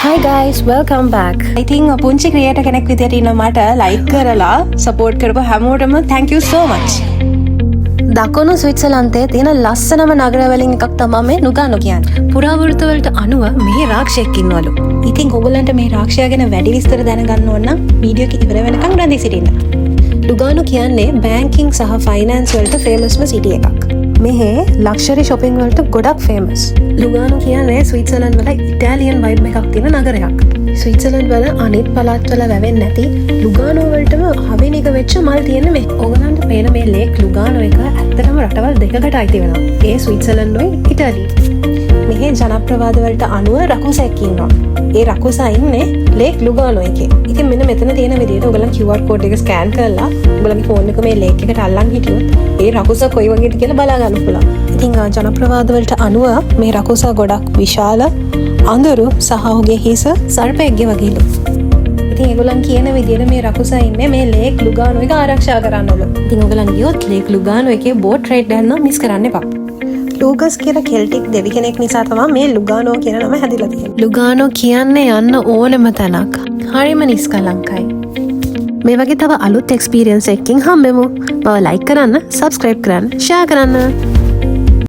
Hi guys, welcome back. I think පුංචි creator කෙනෙක් විදියට ඉන්න මට ලයික් කරලා සපෝට් කරපු හැමෝටම thank you so much. දකුණු ස්විට්සර්ලන්තයේ තියෙන ලස්සනම නගරවලින් එකක් තමයි මේ ලුගානෝ කියන්නේ. පුරාවෘත්ත වලට අනුව මේ රාක්ෂයෙක් ඉන්නවලු. ඉතින් ඔයගොල්ලන්ට මේ රාක්ෂයා ගැන වැඩි විස්තර දැනගන්න ඕන නම් වීඩියෝ එක ඉවර වෙනකන් රැඳී සිටින්න. ලුගානෝ කියන්නේ බැංකින් සහ ෆයිනෑන්ස් වලට ෆේමස්ම සිටි එකක්. මෙහි ලක්ෂරි shopping වලට ගොඩක් ෆේමස්. ලුගානෝ කියන්නේ ස්විට්සර්ලන්ත වල ඉතාලියන් වයිබ් එකක් තියෙන නගරයක්. ස්විට්සර්ලන්ත වල අනිත් පළාත් වල වැවෙන්නේ නැති ලුගානෝ වලටම ආවේනික වෙච්ච මල් තියෙන මේ. ඕගලන්ට පේන මේ ලේක් ලුගානෝ එක ඇත්තටම රටවල් දෙකකට අයිති වෙනවා. ඒ ස්විට්සර්ලන්තයි ඉතාලිය. මෙහි ජනප්‍රවාද වලට අනුව රකුසෙක් ඉන්නවා. ඒ රකුසා ඉන්නේ ලේක් ලුගානෝ එකේ. ඉතින් මෙන්න මෙතන තියෙන විදිහට ඔයගලන් QR code එක ස්කෑන් කරලා ඔයගලගේ ෆෝන් එක මේ ලේක් එකට අල්ලන් හිටියොත් ඒ රකුසා කොයි වගේද කියලා බලා ගන්න පුළුවන්. ඉතින් ජනප්‍රවාද වලට අනුව මේ රකුසා ගොඩක් විශාල, අඳුරු සහ ඔහුගේ හිස සර්පයෙක්ගේ වගේලු. ඉතින් ඒගොල්ලන් කියන විදිහට මේ රකුසා ඉන්නේ මේ ලේක් ලුගානෝ එක ආරක්ෂා කරන්නලු. ඉතින් ඔයගලන් ගියොත් ලේක් ලුගානෝ එකේ බෝට් රයිඩ් යන්න මිස් කරන්න එපා. ලූගස් කියලා කෙල්ටික් දෙවි කෙනෙක් නිසා තමයි මේ ලුගානෝ කියන නම හැදිලා තියෙන්නේ. ලුගානෝ කියන්නේ යන්න ඕනම තැනක්. හරිම නිස්කලංකයි. මේ වගේ තව අලුත් එක්ස්පීරියන්ස් එකකින් හම්බෙමු. මම ලයික් කරන්න, සබ්ස්ක්‍රයිබ් කරන්න, ෂෙයා කරන්න.